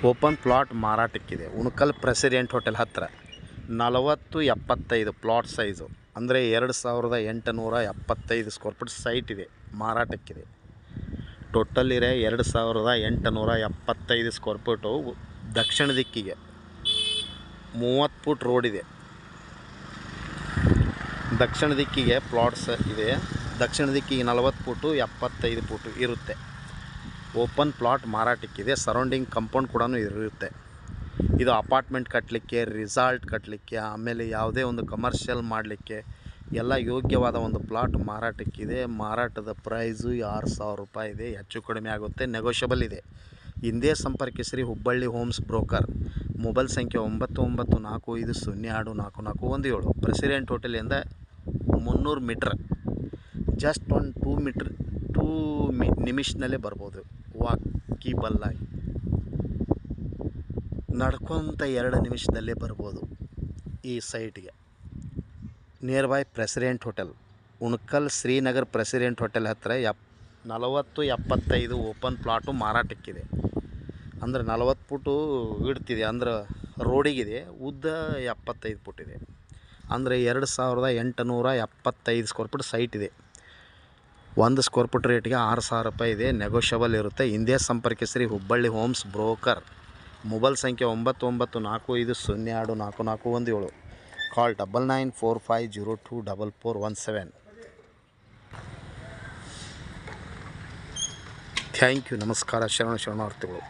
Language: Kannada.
ಓಪನ್ ಪ್ಲಾಟ್ ಮಾರಾಟಕ್ಕಿದೆ. ಉಣಕಲ್ ಪ್ರೆಸಿಡೆಂಟ್ ಹೋಟೆಲ್ ಹತ್ತಿರ 40-75 ಪ್ಲಾಟ್ ಸೈಜು, ಅಂದರೆ 2875 ಸ್ಕ್ವೇರ್ ಫೀಟ್ ಸೈಟ್ ಇದೆ, ಮಾರಾಟಕ್ಕಿದೆ. ಟೋಟಲ್ ಇರೋ 2875 ಸ್ಕ್ವೇರ್ ಫೀಟು. ದಕ್ಷಿಣ ದಿಕ್ಕಿಗೆ 30 ಫುಟ್ ರೋಡ್ ಇದೆ. ದಕ್ಷಿಣ ದಿಕ್ಕಿಗೆ ಪ್ಲಾಟ್ಸ್ ಇದೆ. ದಕ್ಷಿಣ ದಿಕ್ಕಿಗೆ 40 ಫುಟು 75 ಫುಟು ಇರುತ್ತೆ. ಓಪನ್ ಪ್ಲಾಟ್ ಮಾರಾಟಕ್ಕಿದೆ. ಸರೌಂಡಿಂಗ್ ಕಂಪೌಂಡ್ ಕೂಡ ಇರುತ್ತೆ. ಇದು ಅಪಾರ್ಟ್ಮೆಂಟ್ ಕಟ್ಟಲಿಕ್ಕೆ, ರಿಸಾರ್ಟ್ ಕಟ್ಟಲಿಕ್ಕೆ, ಆಮೇಲೆ ಯಾವುದೇ ಒಂದು ಕಮರ್ಷಿಯಲ್ ಮಾಡಲಿಕ್ಕೆ ಎಲ್ಲ ಯೋಗ್ಯವಾದ ಒಂದು ಪ್ಲಾಟ್ ಮಾರಾಟಕ್ಕಿದೆ. ಮಾರಾಟದ ಪ್ರೈಸು 6,000 ರೂಪಾಯಿ ಇದೆ. ಹೆಚ್ಚು ಕಡಿಮೆ ಆಗುತ್ತೆ, ನೆಗೋಷಿಯಬಲ್ ಇದೆ. ಹಿಂದೆ ಸಂಪರ್ಕಿಸಿರಿ ಹುಬ್ಬಳ್ಳಿ ಹೋಮ್ಸ್ ಬ್ರೋಕರ್. ಮೊಬೈಲ್ ಸಂಖ್ಯೆ 9945024417. ಪ್ರೆಸಿಡೆಂಟ್ ಹೋಟೆಲಿಂದ 300 ಮೀಟ್ರ್, ಜಸ್ಟ್ ಒಂದು 2 ನಿಮಿಷದಲ್ಲೇ ಬರ್ಬೋದು. ವಾಕಿಬಲ್ ಆಗಿ ನಡ್ಕೊತ 2 ನಿಮಿಷದಲ್ಲೇ ಬರ್ಬೋದು ಈ ಸೈಟ್ಗೆ. Near by president hotel, Unkal Srinagar president hotel ಹತ್ತಿರ 40-75 ಓಪನ್ ಪ್ಲಾಟು ಮಾರಾಟಕ್ಕಿದೆ. ಅಂದರೆ 40 ಫುಟು ಇಡ್ತಿದೆ, ಅಂದ್ರೆ ರೋಡಿಗಿದೆ. ಉದ್ದ 75 ಫುಟ್ ಇದೆ. ಅಂದರೆ 2875 ಸ್ಕ್ವೇರ್ ಫೀಟ್ ಸೈಟ್ ಇದೆ. 1 ಸ್ಕ್ವೇರ್ ಫೀಟ್ ರೇಟ್ಗೆ 6,000 ರೂಪಾಯಿ ಇದೆ, ನೆಗೋಷಿಯಬಲ್ ಇರುತ್ತೆ. ಹಿಂದೆ ಸಂಪರ್ಕಿಸಿರಿ ಹುಬ್ಬಳ್ಳಿ ಹೋಮ್ಸ್ ಬ್ರೋಕರ್. ಮೊಬೈಲ್ ಸಂಖ್ಯೆ 9945024417. ಕಾಲ್ 9945024417. Thank you. ನಮಸ್ಕಾರ. ಶರಣಾರ್ಥಿಗಳು.